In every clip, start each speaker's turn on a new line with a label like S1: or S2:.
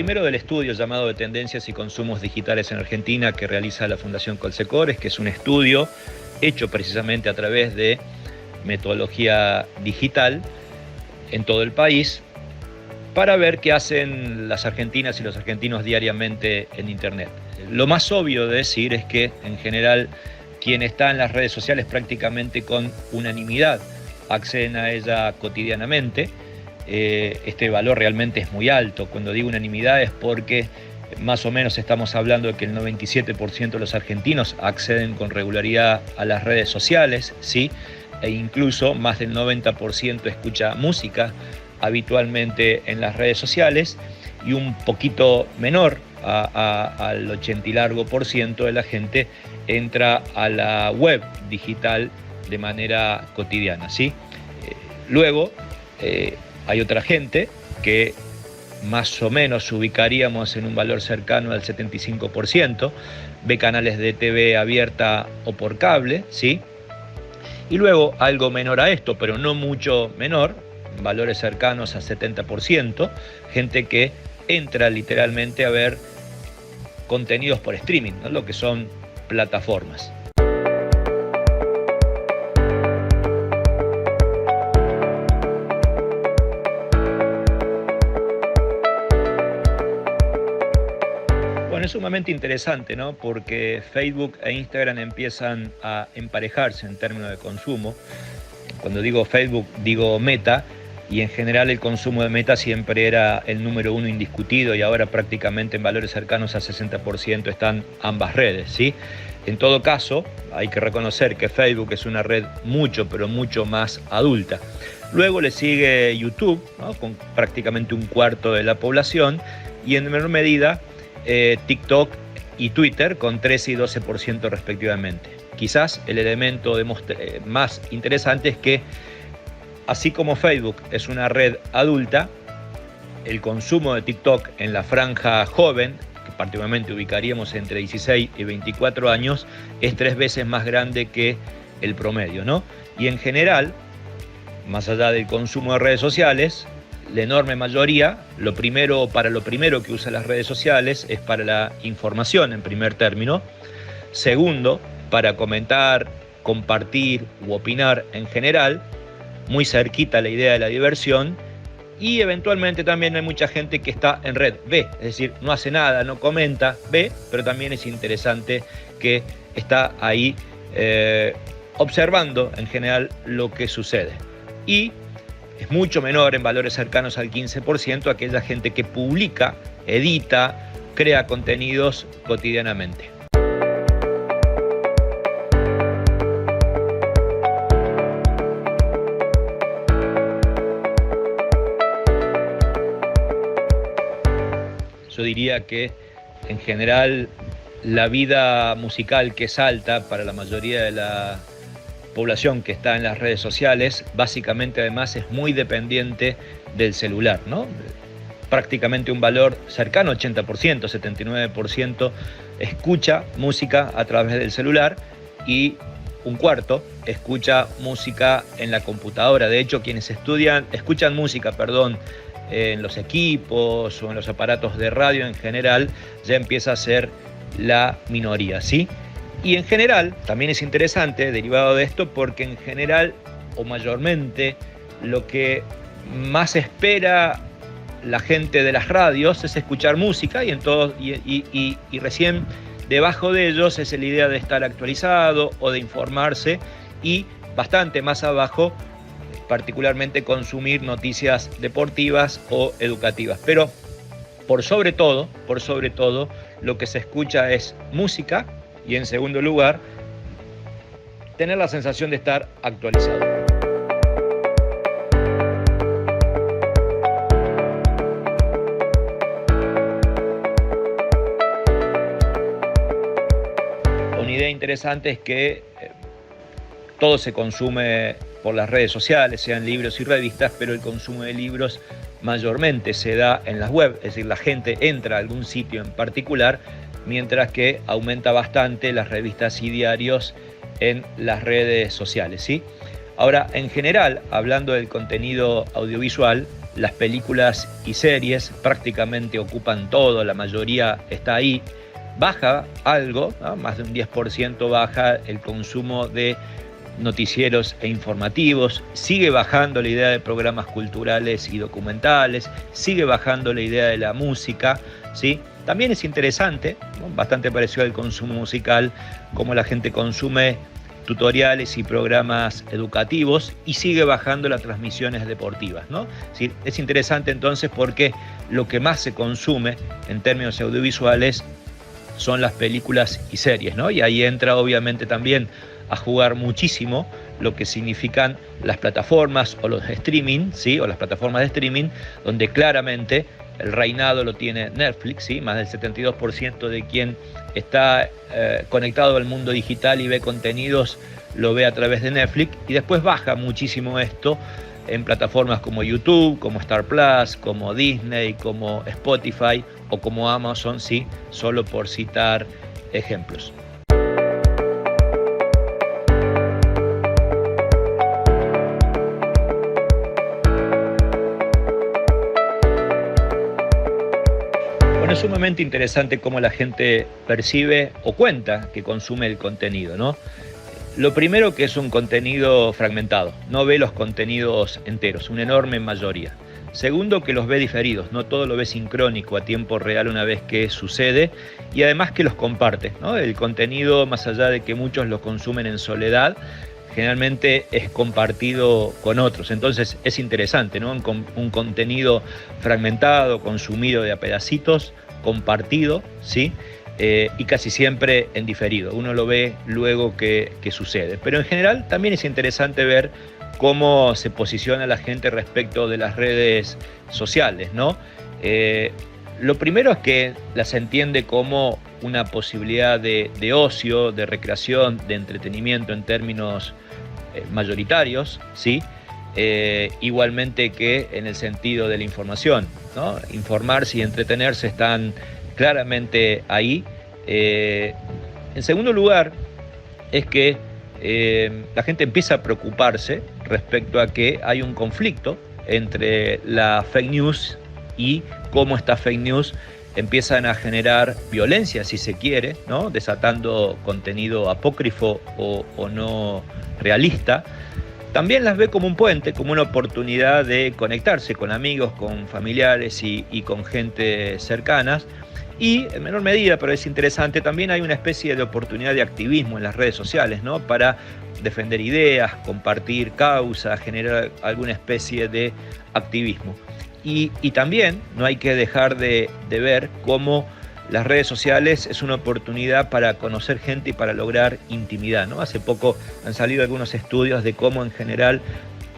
S1: primero del estudio llamado de Tendencias y Consumos Digitales en Argentina que realiza la Fundación Colsecores, que es un estudio hecho precisamente a través de metodología digital en todo el país para ver qué hacen las argentinas y los argentinos diariamente en Internet. Lo más obvio de decir es que, en general, quien está en las redes sociales prácticamente con unanimidad acceden a ella cotidianamente. Este valor realmente es muy alto. Cuando digo unanimidad es porque más o menos estamos hablando de que el 97% de los argentinos acceden con regularidad a las redes sociales, ¿sí? E incluso más del 90% escucha música habitualmente en las redes sociales, y un poquito menor al 80 y largo por ciento de la gente entra a la web digital de manera cotidiana, ¿sí? Luego hay otra gente que más o menos ubicaríamos en un valor cercano al 75%, ve canales de TV abierta o por cable, ¿sí? Y luego algo menor a esto, pero no mucho menor, valores cercanos a 70%, gente que entra literalmente a ver contenidos por streaming, ¿no? Lo que son plataformas. Bueno, es sumamente interesante, ¿no? Porque Facebook e Instagram empiezan a emparejarse en términos de consumo. Cuando digo Facebook, digo Meta, y en general el consumo de Meta siempre era el número uno indiscutido, y ahora prácticamente en valores cercanos a 60% están ambas redes, ¿sí? En todo caso, hay que reconocer que Facebook es una red mucho, pero mucho más adulta. Luego le sigue YouTube, ¿no? Con prácticamente un cuarto de la población, y en menor medida TikTok y Twitter con 13 y 12% respectivamente. Quizás el elemento más interesante es que, así como Facebook es una red adulta, el consumo de TikTok en la franja joven, que particularmente ubicaríamos entre 16 y 24 años, es 3 veces más grande que el promedio, ¿no? Y en general, más allá del consumo de redes sociales, la enorme mayoría, lo primero que usa las redes sociales es para la información en primer término. Segundo, para comentar, compartir u opinar en general, muy cerquita la idea de la diversión, y eventualmente también hay mucha gente que está en red, ve, es decir, no hace nada, no comenta, ve, pero también es interesante que está ahí observando en general lo que sucede. Y es mucho menor, en valores cercanos al 15%, aquella gente que publica, edita, crea contenidos cotidianamente. Yo diría que en general la vida musical, que es alta para la mayoría de la población que está en las redes sociales, básicamente además es muy dependiente del celular, ¿no? Prácticamente un valor cercano al 80%, 79% escucha música a través del celular, y un cuarto escucha música en la computadora. De hecho, quienes escuchan música, en los equipos o en los aparatos de radio en general, ya empieza a ser la minoría, ¿sí? Y en general, también es interesante, derivado de esto, porque en general o mayormente lo que más espera la gente de las radios es escuchar música, y recién debajo de ellos es la idea de estar actualizado o de informarse, y bastante más abajo, particularmente consumir noticias deportivas o educativas. Pero por sobre todo, lo que se escucha es música, y en segundo lugar, tener la sensación de estar actualizado. Una idea interesante es que todo se consume por las redes sociales, sean libros y revistas, pero el consumo de libros mayormente se da en las web, es decir, la gente entra a algún sitio en particular, mientras que aumenta bastante las revistas y diarios en las redes sociales, ¿sí? Ahora, en general, hablando del contenido audiovisual, las películas y series prácticamente ocupan todo, la mayoría está ahí. Baja algo, ¿no? Más de un 10% baja el consumo de noticieros e informativos, sigue bajando la idea de programas culturales y documentales, sigue bajando la idea de la música, ¿sí? También es interesante, ¿no? Bastante parecido al consumo musical, cómo la gente consume tutoriales y programas educativos y sigue bajando las transmisiones deportivas, ¿no? ¿Sí? Es interesante entonces porque lo que más se consume en términos audiovisuales son las películas y series, ¿no? Y ahí entra obviamente también a jugar muchísimo lo que significan las plataformas o los streaming, ¿sí? O las plataformas de streaming, donde claramente el reinado lo tiene Netflix, ¿sí? Más del 72% de quien está conectado al mundo digital y ve contenidos lo ve a través de Netflix, y después baja muchísimo esto en plataformas como YouTube, como Star Plus, como Disney, como Spotify o como Amazon, ¿sí? Solo por citar ejemplos. Bueno, es sumamente interesante cómo la gente percibe o cuenta que consume el contenido, ¿no? Lo primero, que es un contenido fragmentado, no ve los contenidos enteros, una enorme mayoría. Segundo, que los ve diferidos, no todo lo ve sincrónico a tiempo real una vez que sucede, y además que los comparte, ¿no? El contenido, más allá de que muchos lo consumen en soledad, generalmente es compartido con otros. Entonces es interesante, ¿no? Un contenido fragmentado, consumido de a pedacitos, compartido, ¿sí? Y casi siempre en diferido. Uno lo ve luego que sucede. Pero en general también es interesante ver cómo se posiciona la gente respecto de las redes sociales, ¿no? Lo primero es que las entiende como una posibilidad de ocio, de recreación, de entretenimiento en términos mayoritarios, ¿sí? Igualmente que en el sentido de la información, ¿no? Informarse y entretenerse están claramente ahí. En segundo lugar, es que la gente empieza a preocuparse respecto a que hay un conflicto entre la fake news y cómo estas fake news empiezan a generar violencia, si se quiere, ¿no? Desatando contenido apócrifo o no realista. También las ve como un puente, como una oportunidad de conectarse con amigos, con familiares y con gente cercanas. Y en menor medida, pero es interesante, también hay una especie de oportunidad de activismo en las redes sociales, ¿no? Para defender ideas, compartir causas, generar alguna especie de activismo. Y también no hay que dejar de ver cómo las redes sociales es una oportunidad para conocer gente y para lograr intimidad, ¿no? Hace poco han salido algunos estudios de cómo en general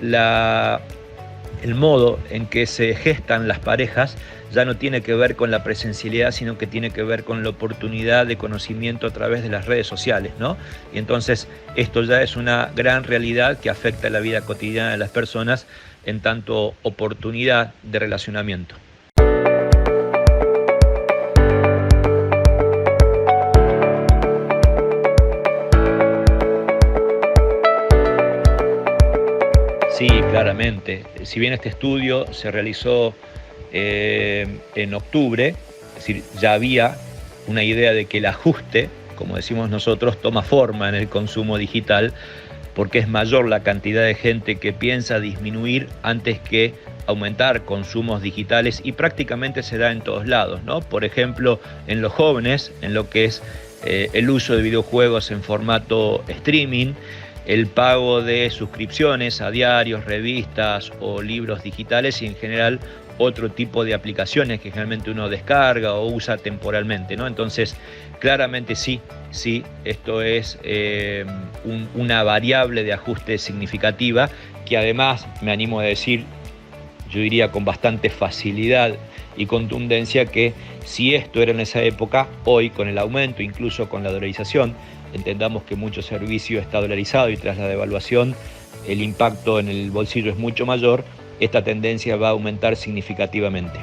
S1: el modo en que se gestan las parejas ya no tiene que ver con la presencialidad, sino que tiene que ver con la oportunidad de conocimiento a través de las redes sociales, ¿no? Y entonces esto ya es una gran realidad que afecta la vida cotidiana de las personas en tanto oportunidad de relacionamiento. Sí, claramente. Si bien este estudio se realizó en octubre, es decir, ya había una idea de que el ajuste, como decimos nosotros, toma forma en el consumo digital, porque es mayor la cantidad de gente que piensa disminuir antes que aumentar consumos digitales, y prácticamente se da en todos lados, ¿no? Por ejemplo, en los jóvenes, en lo que es el uso de videojuegos en formato streaming, el pago de suscripciones a diarios, revistas o libros digitales, y en general otro tipo de aplicaciones que generalmente uno descarga o usa temporalmente, ¿no? Entonces, claramente sí, esto es una variable de ajuste significativa que además, me animo a decir, yo diría con bastante facilidad y contundencia, que si esto era en esa época, hoy con el aumento, incluso con la dolarización, entendamos que mucho servicio está dolarizado y tras la devaluación el impacto en el bolsillo es mucho mayor, esta tendencia va a aumentar significativamente.